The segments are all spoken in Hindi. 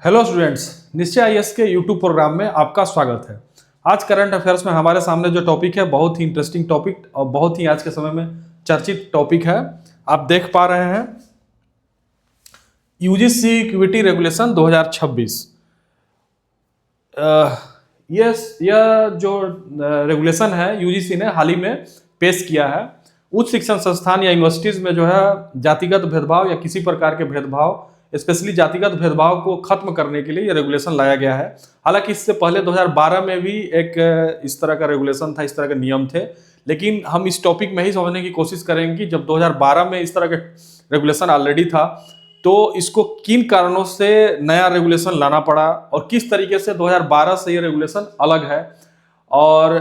हेलो स्टूडेंट्स, निश्चय आईएएस के यूट्यूब प्रोग्राम में आपका स्वागत है। आज करंट अफेयर्स में हमारे सामने जो टॉपिक है बहुत ही इंटरेस्टिंग टॉपिक और बहुत ही आज के समय में चर्चित टॉपिक है। आप देख पा रहे हैं यूजीसी इक्विटी रेगुलेशन 2026। यह जो रेगुलेशन है यूजीसी ने हाल ही में पेश किया है। उच्च शिक्षण संस्थान या यूनिवर्सिटीज में जो है जातिगत भेदभाव या किसी प्रकार के भेदभाव, स्पेशली जातिगत भेदभाव को खत्म करने के लिए यह रेगुलेशन लाया गया है। हालांकि इससे पहले 2012 में भी एक इस तरह का रेगुलेशन था, इस तरह के नियम थे, लेकिन हम इस टॉपिक में ही समझने की कोशिश करेंगे कि जब 2012 में इस तरह का रेगुलेशन ऑलरेडी था तो इसको किन कारणों से नया रेगुलेशन लाना पड़ा और किस तरीके से 2012 से ये रेगुलेशन अलग है और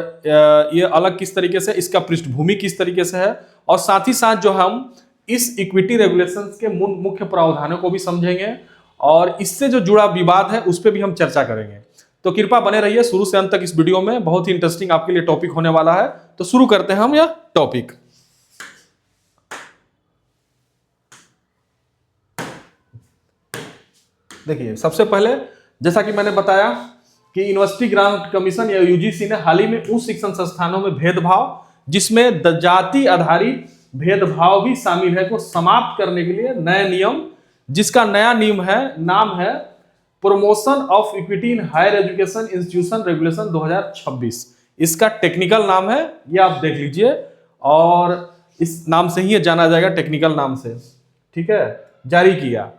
ये अलग किस तरीके से, इसका पृष्ठभूमि किस तरीके से है, और साथ ही साथ जो हम इस इक्विटी रेगुलेशंस के मुख्य प्रावधानों को भी समझेंगे और इससे जो जुड़ा विवाद है उस पर भी हम चर्चा करेंगे। तो कृपया बने रहिए शुरू से अंत तक इस वीडियो में, बहुत ही इंटरेस्टिंग आपके लिए टॉपिक होने वाला है। तो शुरू करते हैं हम यह टॉपिक। देखिए, सबसे पहले जैसा कि मैंने बताया कि यूनिवर्सिटी ग्रांट कमीशन या यूजीसी ने हाल ही में उच्च शिक्षण संस्थानों में भेदभाव, जिसमें जाति आधारित भेदभाव भी शामिल है, को समाप्त करने के लिए नए नियम, जिसका नया नियम है, नाम है promotion of equity in higher education institution regulation 2026। इसका टेक्निकल नाम है, ये आप देख लीजिए, और इस नाम से ही ये जाना जाएगा, टेक्निकल नाम से, ठीक है, जारी किया।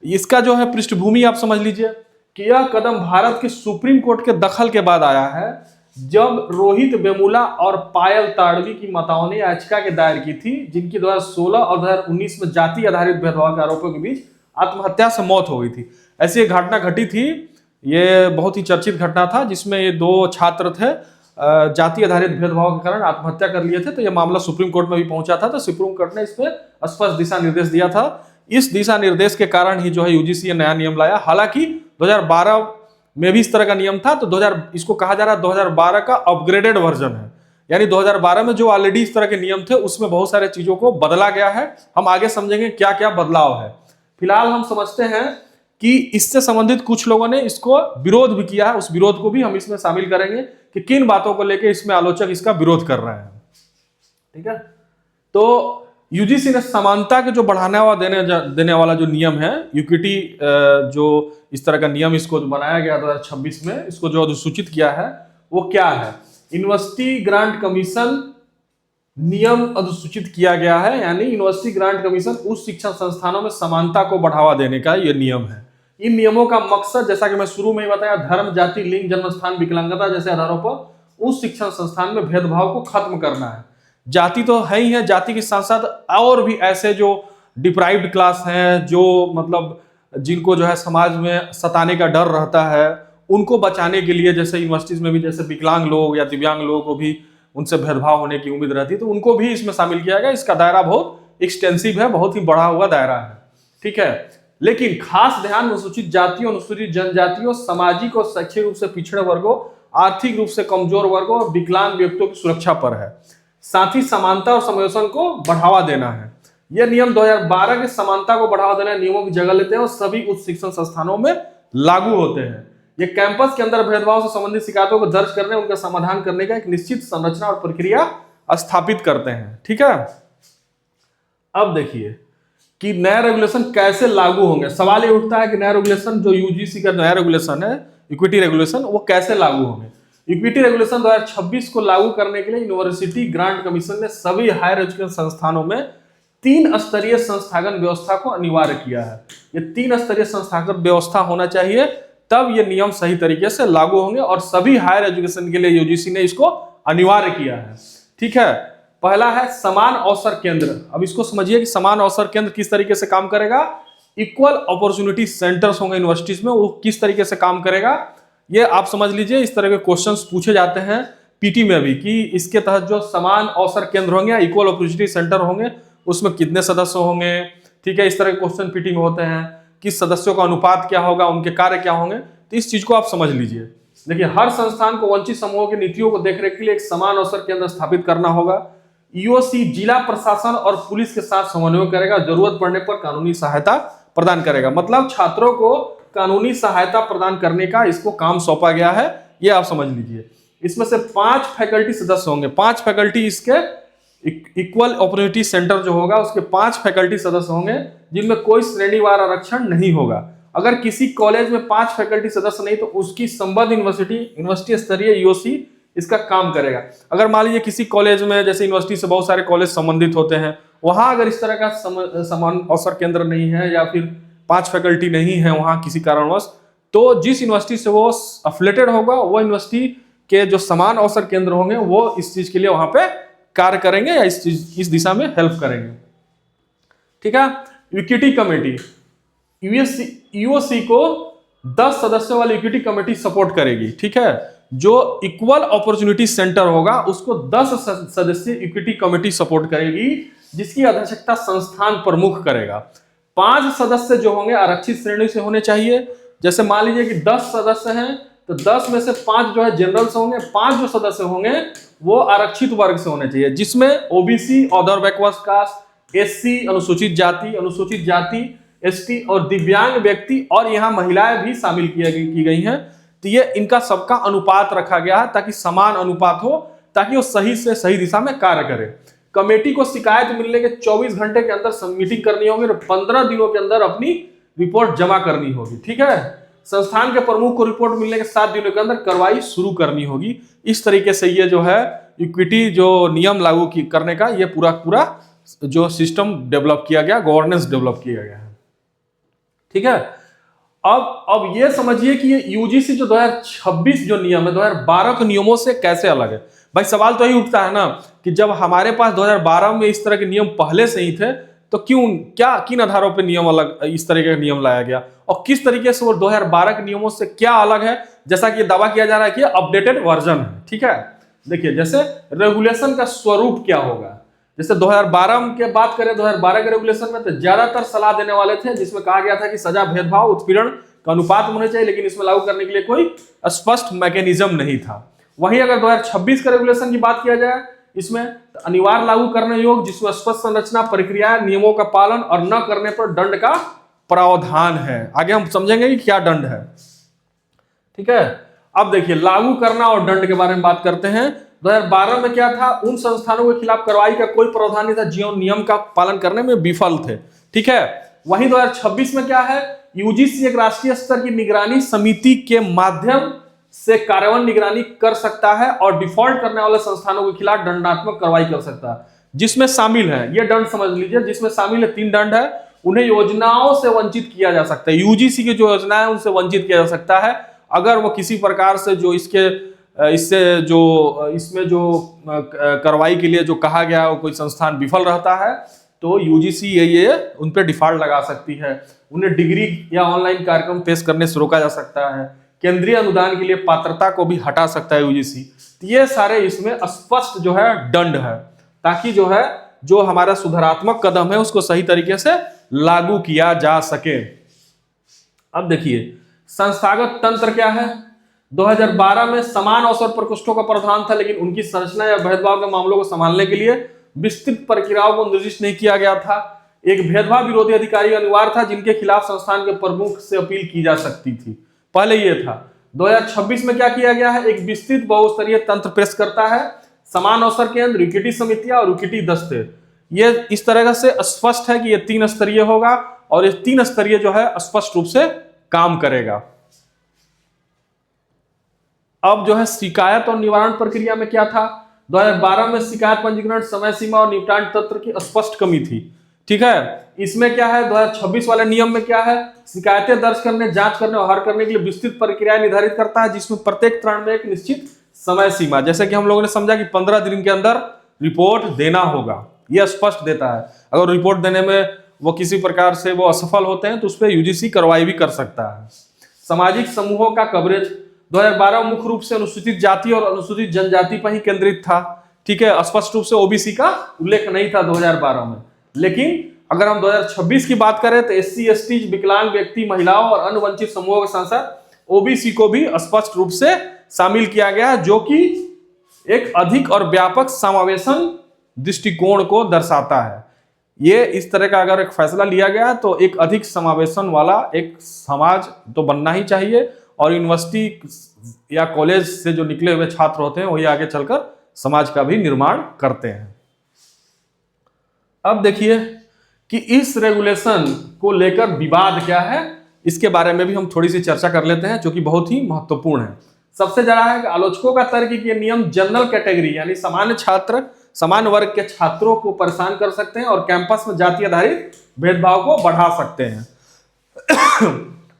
इसका जो है पृष्ठभूमि आप समझ लीजिए कि यह कदम भारत के सुप्रीम कोर्ट के दखल के बाद आया है, जब रोहित वेमुला और पायल ताड़वी की माताओं ने याचिका के दायर की थी, जिनकी 2016 और 2019 में जाति आधारित भेदभाव के आरोपों के बीच आत्महत्या से मौत हो गई थी। ऐसी एक घटना घटी थी, ये बहुत ही चर्चित घटना था, जिसमें ये दो छात्र थे, जाति आधारित भेदभाव के कारण आत्महत्या कर लिए थे। तो यह मामला सुप्रीम कोर्ट में भी पहुंचा था, तो सुप्रीम कोर्ट ने इस पर स्पष्ट दिशा निर्देश दिया था। इस दिशा निर्देश के कारण ही जो है यूजीसी नया नियम लाया। हालांकि 2012 में भी इस तरह का नियम था, तो इसको कहा जा रहा है 2012 का अपग्रेडेड वर्जन है, यानी 2012 में जो ऑलरेडी इस तरह के नियम थे उसमें बहुत सारे चीजों को बदला गया है। हम आगे समझेंगे क्या क्या बदलाव है। फिलहाल हम समझते हैं कि इससे संबंधित कुछ लोगों ने इसको विरोध भी किया है, उस विरोध को भी हम इसमें शामिल करेंगे कि किन बातों को लेकर इसमें आलोचक इसका विरोध कर रहे हैं, ठीक है। तो यूजीसी ने समानता के जो बढ़ाने व देने वाला जो नियम है, इक्विटी जो इस तरह का नियम इसको बनाया गया 2026 में, इसको जो अधिसूचित किया है वो क्या है, यूनिवर्सिटी ग्रांट कमीशन नियम अधिसूचित किया गया है। यानी यूनिवर्सिटी ग्रांट कमीशन उच्च शिक्षण संस्थानों में समानता को बढ़ावा देने का ये नियम है। इन नियमों का मकसद, जैसा कि मैं शुरू में ही बताया, धर्म, जाति, लिंग, जन्मस्थान, विकलांगता जैसे आधारों पर उच्च शिक्षण संस्थान में भेदभाव को खत्म करना है। जाति तो है ही है, जाति के साथ साथ और भी ऐसे जो डिप्राइव्ड क्लास हैं, जो मतलब जिनको जो है समाज में सताने का डर रहता है, उनको बचाने के लिए, जैसे यूनिवर्सिटीज में भी जैसे विकलांग लोग या दिव्यांग लोगों को भी उनसे भेदभाव होने की उम्मीद रहती है, तो उनको भी इसमें शामिल किया गया। इसका दायरा बहुत एक्सटेंसिव है, बहुत ही बढ़ा हुआ दायरा है, ठीक है। लेकिन खास ध्यान अनुसूचित जातियों, अनुसूचित जनजातियों, सामाजिक और शैक्षिक रूप से पिछड़े वर्गों, आर्थिक रूप से कमजोर वर्गों और विकलांग व्यक्तियों की सुरक्षा पर है। साथ ही समानता और समावेशन को बढ़ावा देना है। यह नियम 2012 के समानता को बढ़ावा देने नियमों की जगह लेते हैं और सभी उच्च शिक्षण संस्थानों में लागू होते हैं। ये कैंपस के अंदर भेदभाव से संबंधित शिकायतों को दर्ज करने, उनका समाधान करने का एक निश्चित संरचना और प्रक्रिया स्थापित करते हैं, ठीक है। अब देखिए कि नया रेगुलेशन कैसे लागू होंगे। सवाल ये उठता है कि नया रेगुलेशन, जो यूजीसी का नया रेगुलेशन है इक्विटी रेगुलेशन, वो कैसे लागू होंगे। इक्विटी रेगुलेशन 2026 को लागू करने के लिए यूनिवर्सिटी ग्रांट कमीशन ने सभी हायर एजुकेशन संस्थानों में 3 स्तरीय संस्थागत व्यवस्था को अनिवार्य किया है। ये 3 स्तरीय संस्थागत व्यवस्था होना चाहिए, तब ये नियम सही तरीके से लागू होंगे, और सभी हायर एजुकेशन के लिए यूजीसी ने इसको अनिवार्य किया है, ठीक है। पहला है समान अवसर केंद्र। अब इसको समझिए कि समान अवसर केंद्र किस तरीके से काम करेगा। इक्वल अपॉर्चुनिटी सेंटर्स होंगे यूनिवर्सिटीज में, वो किस तरीके से काम करेगा ये आप समझ लीजिए। इस तरह के क्वेश्चंस पूछे जाते हैं पीटी में भी कि इसके तहत जो समान अवसर केंद्र होंगे, इक्वल अपॉर्चुनिटी सेंटर होंगे, उसमें कितने सदस्य होंगे, ठीक है। इस तरह के क्वेश्चन पीटी में होते हैं, किस सदस्यों का अनुपात क्या होगा, उनके कार्य क्या होंगे, तो इस चीज को आप समझ लीजिए। देखिए, हर संस्थान को वंचित समूहों की नीतियों को देखरेख के लिए एक समान अवसर केंद्र स्थापित करना होगा। ईओसी जिला प्रशासन और पुलिस के साथ समन्वय करेगा, जरूरत पड़ने पर कानूनी सहायता प्रदान करेगा। मतलब छात्रों को कानूनी सहायता प्रदान करने का इसको काम सौंपा गया है, ये आप समझ लीजिए। इसमें से 5 फैकल्टी सदस्य होंगे, 5 फैकल्टी इसके इक्वल अपॉर्चुनिटी सेंटर जो होगा उसके 5 फैकल्टी सदस्य होंगे, जिनमें कोई श्रेणीवार आरक्षण नहीं होगा। अगर किसी कॉलेज में 5 फैकल्टी सदस्य नहीं तो उसकी संबद्ध यूनिवर्सिटी स्तरीय यूओसी इसका काम करेगा। अगर मान लीजिए किसी कॉलेज में, जैसे यूनिवर्सिटी से बहुत सारे कॉलेज संबंधित होते हैं, वहां अगर इस तरह का समान अवसर केंद्र नहीं है या फिर 5 फैकल्टी नहीं है वहां किसी कारणवश, तो जिस यूनिवर्सिटी से वो अफिलिएटेड होगा वो यूनिवर्सिटी के जो समान अवसर केंद्र होंगे वो इस चीज के लिए वहां पे कार्य करेंगे या इस दिशा में हेल्प करेंगे। ठीक है। इक्विटी कमेटी यूओसी को 10 सदस्यों वाली इक्विटी कमेटी सपोर्ट करेगी। ठीक है। जो इक्वल अपॉर्चुनिटी सेंटर होगा उसको 10 सदस्यीय इक्विटी कमेटी सपोर्ट करेगी, जिसकी अध्यक्षता संस्थान प्रमुख करेगा। 5 सदस्य जो होंगे आरक्षित श्रेणी से होने चाहिए। जैसे मान लीजिए कि 10 सदस्य हैं तो 10 में से 5 जो है जनरल से होंगे, 5 जो सदस्य होंगे वो आरक्षित वर्ग से होने चाहिए, जिसमें OBC, other backward caste, SC अनुसूचित जाति, एसटी और दिव्यांग व्यक्ति और यहाँ महिलाएं भी शामिल की गई हैं। तो ये इनका सबका अनुपात रखा गया है ताकि समान अनुपात हो, ताकि वो सही से सही दिशा में कार्य करे। कमेटी को शिकायत मिलने के 24 घंटे के अंदर मीटिंग करनी होगी और 15 दिनों के अंदर अपनी रिपोर्ट जमा करनी होगी। ठीक है। संस्थान के प्रमुख को रिपोर्ट मिलने के 7 दिनों के अंदर कार्रवाई शुरू करनी होगी। इस तरीके से ये जो है इक्विटी जो नियम लागू करने का ये पूरा जो सिस्टम डेवलप किया गया, गवर्नेंस डेवलप किया गया है। ठीक है। अब ये समझिए कि ये यूजीसी जो 2026 जो नियम है 2012 के नियमों से कैसे अलग है। भाई सवाल तो यही उठता है ना कि जब हमारे पास 2012 में इस तरह के नियम पहले से ही थे तो किन आधारों पे नियम अलग, इस तरीके का नियम लाया गया और किस तरीके से वो 2012 के नियमों से क्या अलग है, जैसा कि दावा किया जा रहा है कि अपडेटेड वर्जन है। ठीक है। देखिए जैसे रेगुलेशन का स्वरूप क्या होगा, जैसे 2012 के बात करें, 2012 के रेगुलेशन में तो ज्यादातर सलाह देने वाले थे, जिसमें कहा गया था कि सजा, भेदभाव, उत्पीड़न का अनुपात होने चाहिए, लेकिन इसमें लागू करने के लिए कोई स्पष्ट मैकेनिज्म नहीं था। वहीं अगर 2026 का रेगुलेशन की बात किया जाए, इसमें अनिवार्य लागू करने योग्य, जिसमें स्पष्ट संरचना, प्रक्रिया, नियमों का पालन और न करने पर दंड का प्रावधान है। आगे हम समझेंगे कि क्या दंड है। ठीक है। अब देखिए लागू करना और दंड के बारे में बात करते हैं। 2012 में क्या था, उन संस्थानों के खिलाफ कार्रवाई का कोई प्रावधान नहीं था जो नियम का पालन करने में विफल थे। ठीक है। वहीं 2026 में क्या है, यूजीसी एक राष्ट्रीय स्तर की निगरानी समिति के माध्यम से कार्यान्वयन निगरानी कर सकता है और डिफॉल्ट करने वाले संस्थानों के खिलाफ दंडात्मक कार्रवाई कर सकता है, जिसमें शामिल है, ये दंड समझ लीजिए, जिसमें शामिल है 3 दंड है। उन्हें योजनाओं से वंचित किया जा सकता है, यूजीसी की जो योजना है उनसे वंचित किया जा सकता है अगर वो किसी प्रकार से जो इसमें जो कार्रवाई के लिए जो कहा गया है वो कोई संस्थान विफल रहता है तो यूजीसी ये उन पर डिफॉल्ट लगा सकती है। उन्हें डिग्री या ऑनलाइन कार्यक्रम पेश करने से रोका जा सकता है, केंद्रीय अनुदान के लिए पात्रता को भी हटा सकता है यूजीसी। तो ये सारे इसमें स्पष्ट जो है दंड है, ताकि जो हमारा सुधारात्मक कदम है उसको सही तरीके से लागू किया जा सके। अब देखिए संस्थागत तंत्र क्या है। 2012 में समान अवसर प्रकोष्ठों का प्रावधान था, लेकिन उनकी संरचना या भेदभाव के मामलों को संभालने के लिए विस्तृत प्रक्रियाओं को निर्दिष्ट नहीं किया गया था। एक भेदभाव विरोधी अधिकारी अनिवार्य था, जिनके खिलाफ संस्थान के प्रमुख से अपील की जा सकती थी। पहले ये था। 2026 में क्या किया गया है, एक विस्तृत बहुस्तरीय तंत्र पेश करता है, समान अवसर केंद्र, इक्विटी समितियां और इक्विटी दस्ते। ये इस तरह से स्पष्ट है कि ये 3 स्तरीय होगा और ये 3 स्तरीय जो है स्पष्ट रूप से काम करेगा। अब जो है शिकायत और निवारण प्रक्रिया में क्या था, 2012 में शिकायत पंजीकरण, समय सीमा और निपटान तंत्र की स्पष्ट कमी थी। ठीक है। इसमें क्या है, 2026 वाले नियम में क्या है, शिकायतें दर्ज करने, जांच करने और हल करने के लिए विस्तृत प्रक्रिया निर्धारित करता है, जिसमें प्रत्येक चरण में एक निश्चित समय सीमा, जैसे कि हम लोगों ने समझा कि 15 दिन के अंदर रिपोर्ट देना होगा, यह स्पष्ट देता है। अगर रिपोर्ट देने में वो किसी प्रकार से वो असफल होते हैं तो उस पर यूजीसी कार्रवाई भी कर सकता है। सामाजिक समूहों का कवरेज 2012 मुख्य रूप से अनुसूचित जाति और अनुसूचित जनजाति पर ही केंद्रित था। ठीक है। स्पष्ट रूप से ओबीसी का उल्लेख नहीं था 2012 में, लेकिन अगर हम 2026 की बात करें तो एससी, एसटी, विकलांग व्यक्ति, महिलाओं और अन्य वंचित समूहों के साथ साथ ओबीसी को भी स्पष्ट रूप से शामिल किया गया है, जो कि एक अधिक और व्यापक समावेशन दृष्टिकोण को दर्शाता है। ये इस तरह का अगर एक फैसला लिया गया तो एक अधिक समावेशन वाला एक समाज तो बनना ही चाहिए, और यूनिवर्सिटी या कॉलेज से जो निकले हुए छात्र होते हैं वही आगे चलकर समाज का भी निर्माण करते हैं। अब देखिए कि इस रेगुलेशन को लेकर विवाद क्या है, इसके बारे में भी हम थोड़ी सी चर्चा कर लेते हैं, जो कि बहुत ही महत्वपूर्ण है। सबसे ज्यादा है कि आलोचकों का तर्क कि ये नियम जनरल कैटेगरी यानी सामान्य छात्र, समान वर्ग के छात्रों को परेशान कर सकते हैं और कैंपस में जाति आधारित भेदभाव को बढ़ा सकते हैं।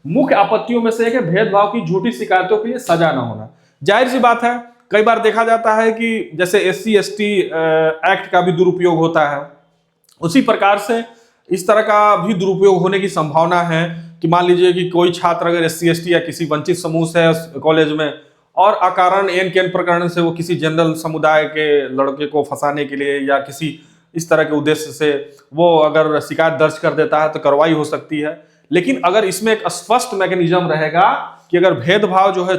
मुख्य आपत्तियों में से एक है भेदभाव की झूठी शिकायतों के लिए सजा न होना। जाहिर सी बात है, कई बार देखा जाता है कि जैसे SC/ST एक्ट का भी दुरुपयोग होता है, उसी प्रकार से इस तरह का भी दुरुपयोग होने की संभावना है कि मान लीजिए कि कोई छात्र अगर SC/ST या किसी वंचित समूह से है कॉलेज में, और अकारण एन के एन प्रकरण से वो किसी जनरल समुदाय के लड़के को फंसाने के लिए या किसी इस तरह के उद्देश्य से वो अगर शिकायत दर्ज कर देता है तो कार्रवाई हो सकती है। लेकिन अगर इसमें एक स्पष्ट मैकेनिज्म रहेगा कि अगर भेदभाव जो है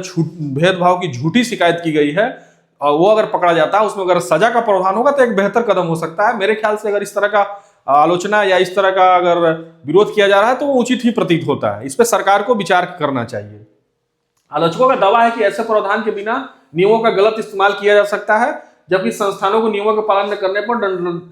भेदभाव की झूठी शिकायत की गई है और वो अगर पकड़ा जाता है, उसमें अगर सजा का प्रावधान होगा तो एक बेहतर कदम हो सकता है। मेरे ख्याल से अगर इस तरह का आलोचना या इस तरह का अगर विरोध किया जा रहा है तो वो उचित ही प्रतीत होता है। इस पर सरकार को विचार करना चाहिए। आलोचकों का दावा है कि ऐसे प्रावधान के बिना नियमों का गलत इस्तेमाल किया जा सकता है, जबकि संस्थानों को नियमों के पालन न करने पर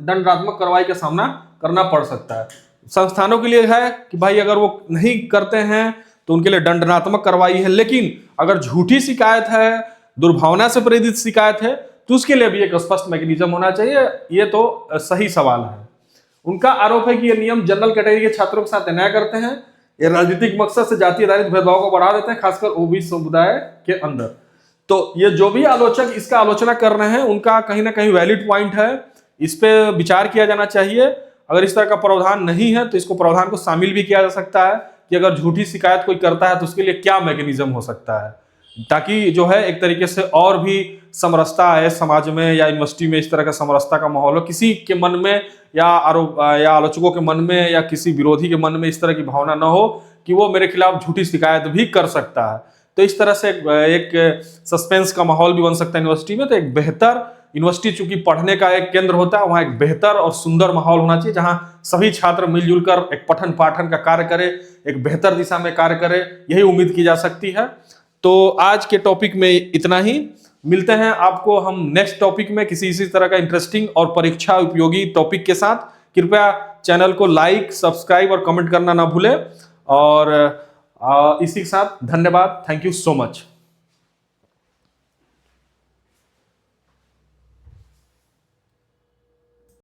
दंडात्मक कार्रवाई का सामना करना पड़ सकता है। संस्थानों के लिए है कि भाई अगर वो नहीं करते हैं तो उनके लिए दंडात्मक कार्रवाई है, लेकिन अगर झूठी शिकायत है, दुर्भावना से प्रेरित शिकायत है, तो उसके लिए भी एक स्पष्ट मैकेनिज्म होना चाहिए। ये तो सही सवाल है। उनका आरोप है कि ये नियम जनरल कैटेगरी के छात्रों के साथ अन्याय करते हैं, ये राजनीतिक मकसद से जाति आधारित भेदभाव को बढ़ा देते हैं, खासकर OBC समुदाय के अंदर। तो ये जो भी आलोचक इसका आलोचना कर रहे हैं उनका कहीं ना कहीं वैलिड पॉइंट है, इस पे विचार किया जाना चाहिए। अगर इस तरह का प्रावधान नहीं है तो इसको प्रावधान को शामिल भी किया जा सकता है कि अगर झूठी शिकायत कोई करता है तो उसके लिए क्या मैकेनिज्म हो सकता है, ताकि जो है एक तरीके से और भी समरसता आए समाज में या यूनिवर्सिटी में, इस तरह का समरसता का माहौल हो, किसी के मन में या आलोचकों के मन में या किसी विरोधी के मन में इस तरह की भावना न हो कि वो मेरे खिलाफ झूठी शिकायत भी कर सकता है। तो इस तरह से एक सस्पेंस का माहौल भी बन सकता है यूनिवर्सिटी में। तो एक बेहतर यूनिवर्सिटी चूंकि पढ़ने का एक केंद्र होता है, वहाँ एक बेहतर और सुंदर माहौल होना चाहिए जहाँ सभी छात्र मिलजुल कर एक पठन पाठन का कार्य करें, एक बेहतर दिशा में कार्य करें, यही उम्मीद की जा सकती है। तो आज के टॉपिक में इतना ही। मिलते हैं आपको हम नेक्स्ट टॉपिक में किसी इसी तरह का इंटरेस्टिंग और परीक्षा उपयोगी टॉपिक के साथ। कृपया चैनल को लाइक, सब्सक्राइब और कमेंट करना ना भूलें। और इसी के साथ धन्यवाद। Thank you so much.